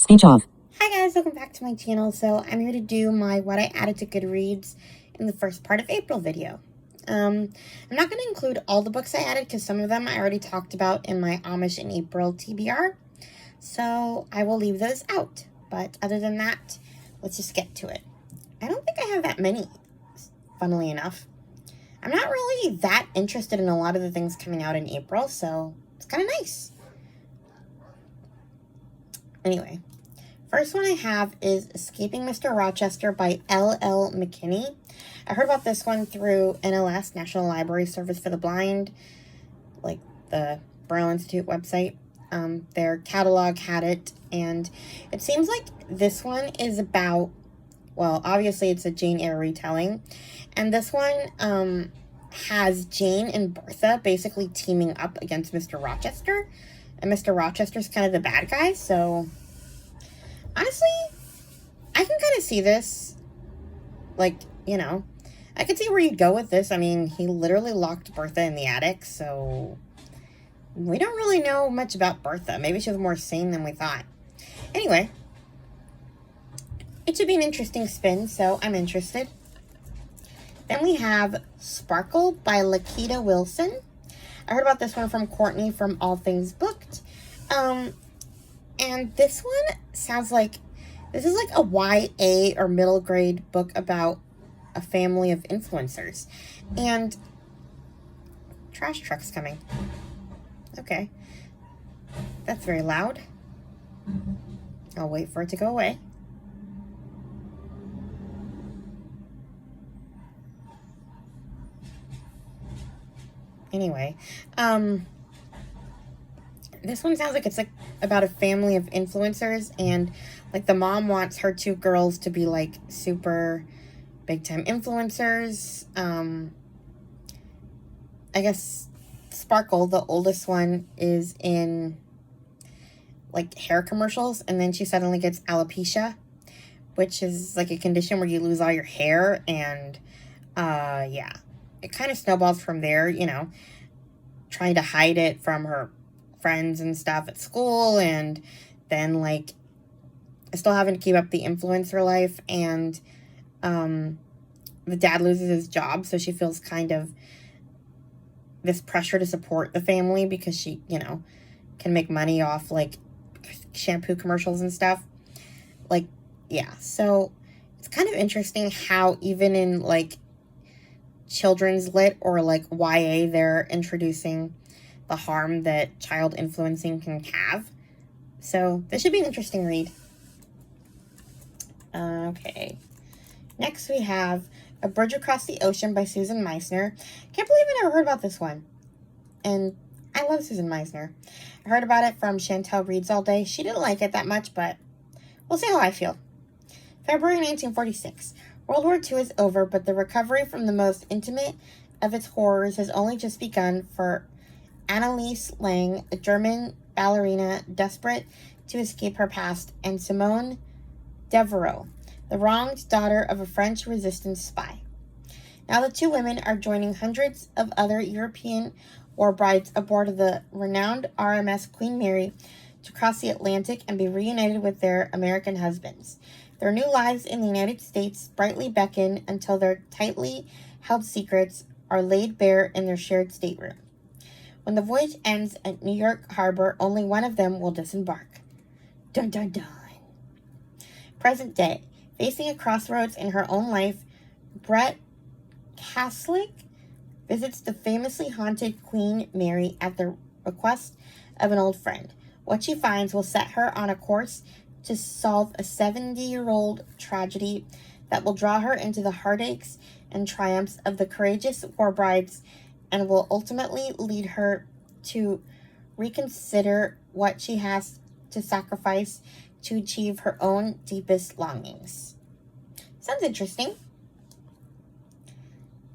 Speech off. Hi guys, welcome back to my channel. So I'm here to do my what I added to Goodreads in the first part of April video. I'm not going to include all the books I added because some of them I already talked about in my Amish in April TBR. So I will leave those out. But other than that, let's just get to it. I don't think I have that many, funnily enough. I'm not really that interested in a lot of the things coming out in April, so it's kind of nice. Anyway. First one I have is Escaping Mr. Rochester by L.L. McKinney. I heard about this one through NLS, National Library Service for the Blind, like the Braille Institute website. Their catalog had it, and it seems like this one is about, well, obviously it's a Jane Eyre retelling, and this one has Jane and Bertha basically teaming up against Mr. Rochester, and Mr. Rochester's kind of the bad guy, so honestly, I can kind of see this, like, you know, I could see where you'd go with this. I mean, he literally locked Bertha in the attic, so we don't really know much about Bertha. Maybe she was more sane than we thought. Anyway, it should be an interesting spin, so I'm interested. Then we have Sparkle by Lakita Wilson. I heard about this one from Courtney from All Things Booked. And this one sounds like, this is like a YA or middle grade book about a family of influencers. And trash truck's coming. Okay. That's very loud. I'll wait for it to go away. Anyway, this one sounds like it's like about a family of influencers, and like the mom wants her two girls to be like super big time influencers. I guess Sparkle, the oldest one, is in like hair commercials, and then she suddenly gets alopecia, which is like a condition where you lose all your hair, and yeah, it kind of snowballs from there, you know, trying to hide it from her friends and stuff at school, and then like still having to keep up the influencer life, and the dad loses his job, so she feels kind of this pressure to support the family because she, you know, can make money off like shampoo commercials and stuff. Like, yeah, so it's kind of interesting how even in like children's lit or like YA, they're introducing the harm that child influencing can have. So this should be an interesting read. Okay. Next we have A Bridge Across the Ocean by Susan Meissner. Can't believe I never heard about this one. And I love Susan Meissner. I heard about it from Chantel Reads All Day. She didn't like it that much, but we'll see how I feel. February 1946. World War II is over, but the recovery from the most intimate of its horrors has only just begun for Anneliese Lang, a German ballerina desperate to escape her past, and Simone Devereaux, the wronged daughter of a French resistance spy. Now the two women are joining hundreds of other European war brides aboard of the renowned RMS Queen Mary to cross the Atlantic and be reunited with their American husbands. Their new lives in the United States brightly beckon until their tightly held secrets are laid bare in their shared stateroom. When the voyage ends at New York Harbor, only one of them will disembark. Dun dun dun. Present day. Facing a crossroads in her own life, Brett Kaslick visits the famously haunted Queen Mary at the request of an old friend. What she finds will set her on a course to solve a 70-year-old tragedy that will draw her into the heartaches and triumphs of the courageous war brides and will ultimately lead her to reconsider what she has to sacrifice to achieve her own deepest longings. Sounds interesting.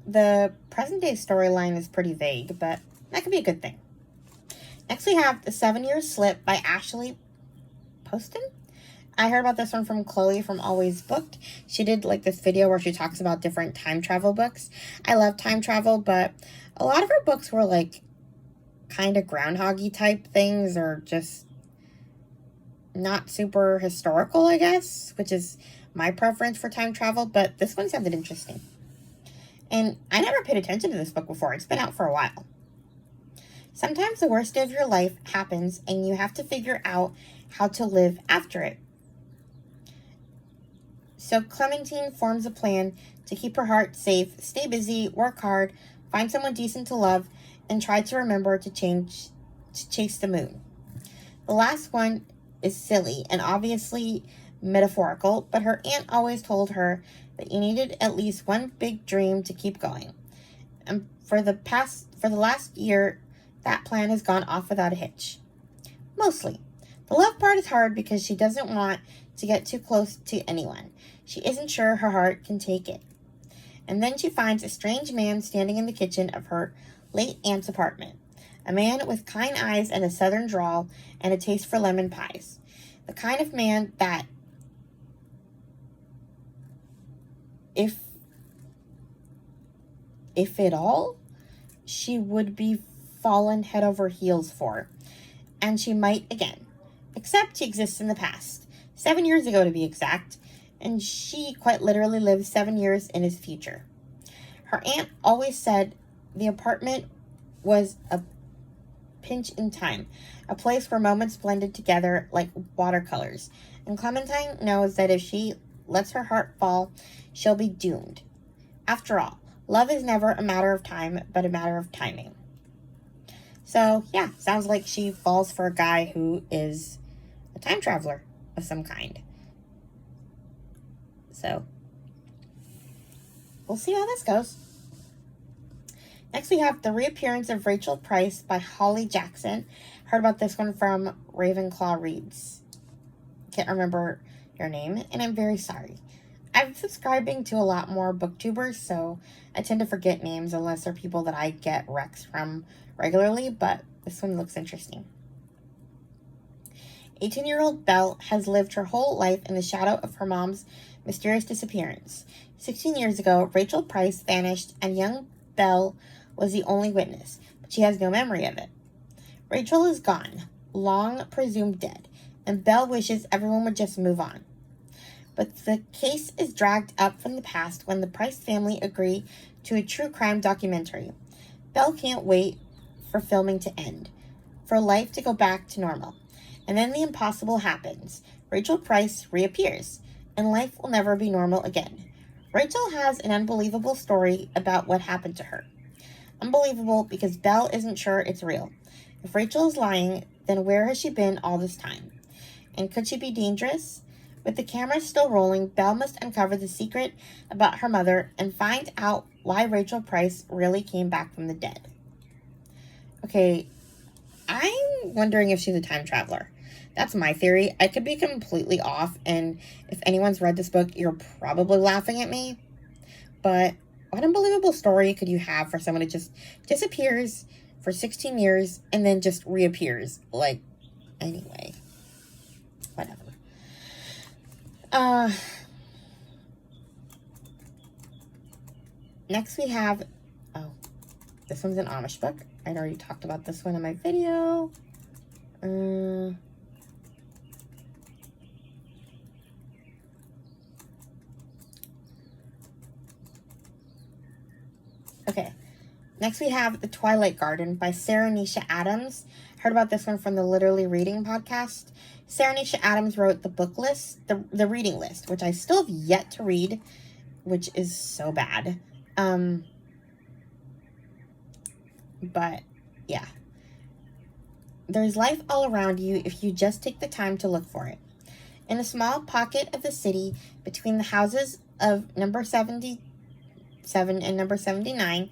The present-day storyline is pretty vague, but that could be a good thing. Next we have The 7-Year Slip by Ashley Poston. I heard about this one from Chloe from Always Booked. She did like this video where she talks about different time travel books. I love time travel, but a lot of her books were like kind of groundhoggy type things, or just not super historical, I guess, which is my preference for time travel, but this one sounded interesting. And I never paid attention to this book before. It's been out for a while. Sometimes the worst day of your life happens and you have to figure out how to live after it. So Clementine forms a plan to keep her heart safe, stay busy, work hard, find someone decent to love, and try to remember to chase the moon. The last one is silly and obviously metaphorical, but her aunt always told her that you needed at least one big dream to keep going. And for the last year, that plan has gone off without a hitch. Mostly. The love part is hard because she doesn't want to get too close to anyone. She isn't sure her heart can take it. And then she finds a strange man standing in the kitchen of her late aunt's apartment. A man with kind eyes and a southern drawl and a taste for lemon pies. The kind of man that, if at all, she would be fallen head over heels for. And she might again. Except he exists in the past. 7 years ago to be exact. And she quite literally lives 7 years in his future. Her aunt always said the apartment was a pinch in time, a place where moments blended together like watercolors. And Clementine knows that if she lets her heart fall, she'll be doomed. After all, love is never a matter of time, but a matter of timing. So, yeah, sounds like she falls for a guy who is a time traveler of some kind. So, we'll see how this goes. Next, we have The Reappearance of Rachel Price by Holly Jackson. Heard about this one from Ravenclaw Reads. Can't remember your name, and I'm very sorry. I'm subscribing to a lot more booktubers, so I tend to forget names unless they're people that I get recs from regularly, but this one looks interesting. 18-year-old Belle has lived her whole life in the shadow of her mom's mysterious disappearance. 16 years ago, Rachel Price vanished, and young Belle was the only witness, but she has no memory of it. Rachel is gone, long presumed dead, and Belle wishes everyone would just move on. But the case is dragged up from the past when the Price family agree to a true crime documentary. Belle can't wait for filming to end, for life to go back to normal. And then the impossible happens. Rachel Price reappears, and life will never be normal again. Rachel has an unbelievable story about what happened to her. Unbelievable because Belle isn't sure it's real. If Rachel is lying, then where has she been all this time? And could she be dangerous? With the camera still rolling, Belle must uncover the secret about her mother and find out why Rachel Price really came back from the dead. Okay, I'm wondering if she's a time traveler. That's my theory. I could be completely off, and if anyone's read this book, you're probably laughing at me. But what unbelievable story could you have for someone who just disappears for 16 years and then just reappears? Like, anyway. Whatever. Next we have, this one's an Amish book. I'd already talked about this one in my video. Okay. Next we have The Twilight Garden by Sarah Nisha Adams. Heard about this one from the Literally Reading podcast. Sarah Nisha Adams wrote the book list, the reading list, which I still have yet to read, which is so bad. But yeah. There's life all around you if you just take the time to look for it. In a small pocket of the city between the houses of number 77 and number 79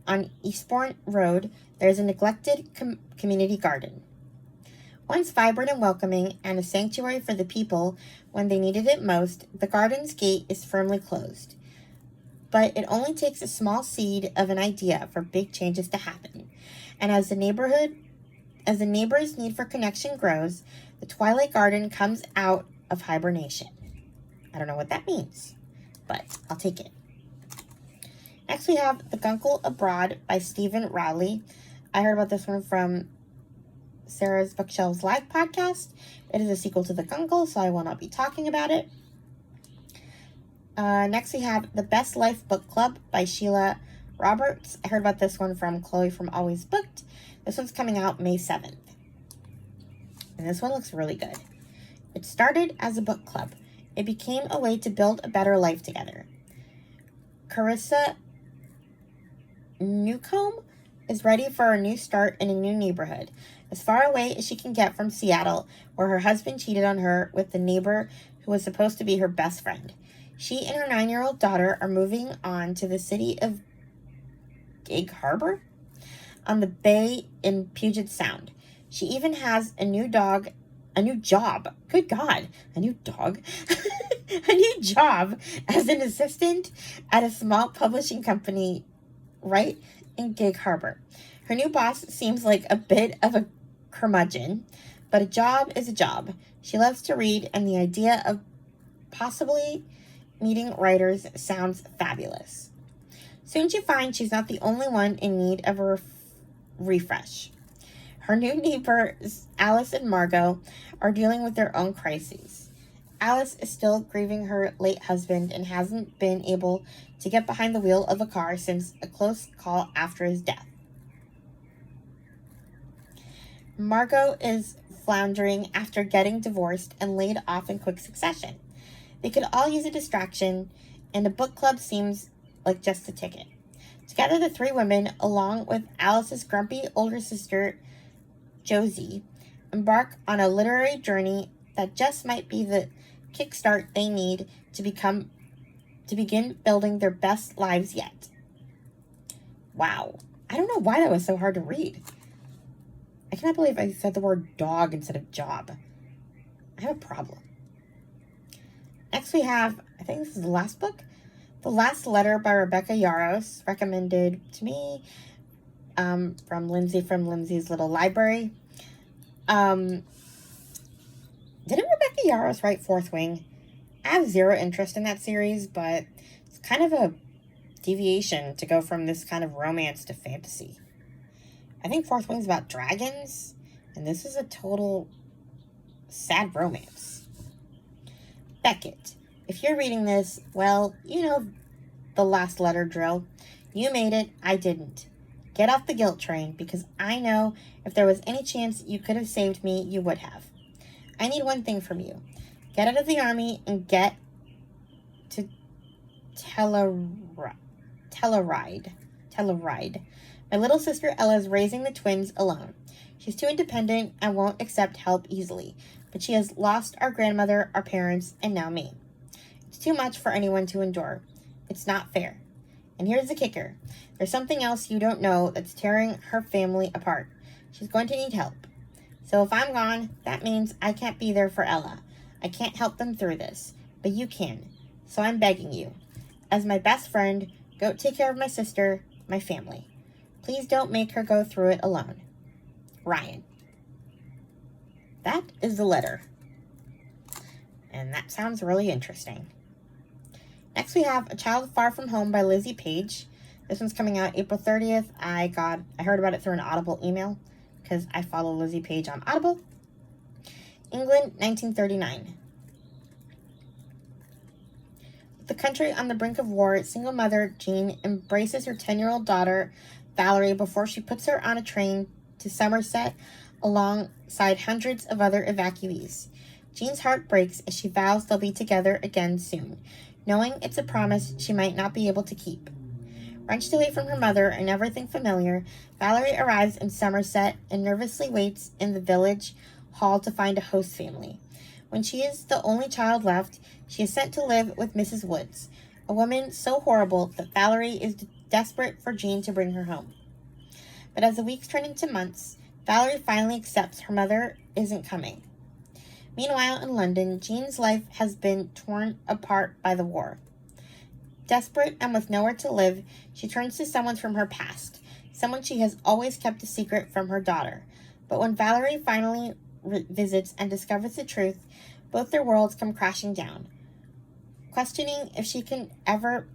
on Eastbourne Road, there's a neglected community garden. Once vibrant and welcoming and a sanctuary for the people when they needed it most, the garden's gate is firmly closed. But it only takes a small seed of an idea for big changes to happen. And as the neighbor's need for connection grows, the Twilight Garden comes out of hibernation. I don't know what that means, but I'll take it. Next we have The Guncle Abroad by Stephen Rowley. I heard about this one from Sarah's Bookshelves Live podcast. It is a sequel to The Gungle, so I will not be talking about it. Next we have The Best Life Book Club by Sheila Roberts. I heard about this one from Chloe from Always Booked. This one's coming out May 7th. And this one looks really good. It started as a book club. It became a way to build a better life together. Carissa Newcomb is ready for a new start in a new neighborhood, as far away as she can get from Seattle, where her husband cheated on her with the neighbor who was supposed to be her best friend. She and her 9-year-old daughter are moving on to the city of Gig Harbor on the bay in Puget Sound. She even has a new job. Good God, a new dog. A new job as an assistant at a small publishing company right in Gig Harbor. Her new boss seems like a bit of a curmudgeon, but a job is a job. She loves to read, and the idea of possibly meeting writers sounds fabulous. Soon she finds she's not the only one in need of a refresh. Her new neighbors, Alice and Margot, are dealing with their own crises. Alice is still grieving her late husband and hasn't been able to get behind the wheel of a car since a close call after his death. Margot is floundering after getting divorced and laid off in quick succession. They could all use a distraction, and a book club seems like just the ticket. Together, the three women, along with Alice's grumpy older sister, Josie, embark on a literary journey that just might be the kickstart they need to begin building their best lives yet. Wow. I don't know why that was so hard to read. I cannot believe I said the word dog instead of job. I have a problem. Next we have, I think this is the last book, The Last Letter by Rebecca Yarros, recommended to me from Lindsay from Lindsay's Little Library. Didn't Rebecca Yarros write Fourth Wing? I have zero interest in that series, but it's kind of a deviation to go from this kind of romance to fantasy. I think Fourth Wing's about dragons, and this is a total sad romance. Beckett, if you're reading this, well, you know the last letter drill. You made it, I didn't. Get off the guilt train, because I know if there was any chance you could have saved me, you would have. I need one thing from you. Get out of the army and get to Telluride. My little sister Ella is raising the twins alone. She's too independent and won't accept help easily, but she has lost our grandmother, our parents, and now me. It's too much for anyone to endure. It's not fair. And here's the kicker. There's something else you don't know that's tearing her family apart. She's going to need help. So if I'm gone, that means I can't be there for Ella. I can't help them through this, but you can. So I'm begging you. As my best friend, go take care of my sister, my family. Please don't make her go through it alone. Ryan. That is the letter. And that sounds really interesting. Next we have A Child Far From Home by Lizzie Page. This one's coming out April 30th. I heard about it through an Audible email because I follow Lizzie Page on Audible. England, 1939. With the country on the brink of war, single mother Jean embraces her 10-year-old daughter, Valerie, before she puts her on a train to Somerset alongside hundreds of other evacuees. Jean's heart breaks as she vows they'll be together again soon, knowing it's a promise she might not be able to keep. Wrenched away from her mother and everything familiar, Valerie arrives in Somerset and nervously waits in the village hall to find a host family. When she is the only child left, she is sent to live with Mrs. Woods, a woman so horrible that Valerie is desperate for Jean to bring her home. But as the weeks turn into months, Valerie finally accepts her mother isn't coming. Meanwhile, in London, Jean's life has been torn apart by the war. Desperate and with nowhere to live, she turns to someone from her past, someone she has always kept a secret from her daughter. But when Valerie finally visits and discovers the truth, both their worlds come crashing down. Questioning if she can ever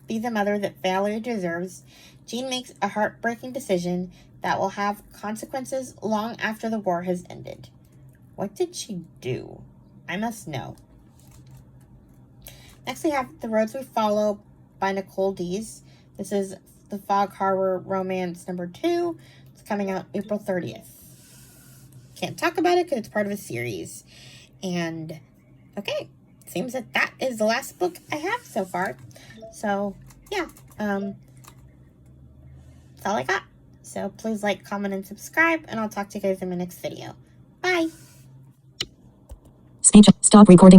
be the mother that Valerie deserves, Jean makes a heartbreaking decision that will have consequences long after the war has ended. What did she do? I must know. Next we have The Roads We Follow by Nicole Dees. This is the Fog Harbor Romance number 2. It's coming out April 30th. Can't talk about it because it's part of a series. And, okay, seems that is the last book I have so far. So, yeah, that's all I got. So please like, comment, and subscribe, and I'll talk to you guys in my next video. Bye! Speech. Stop recording.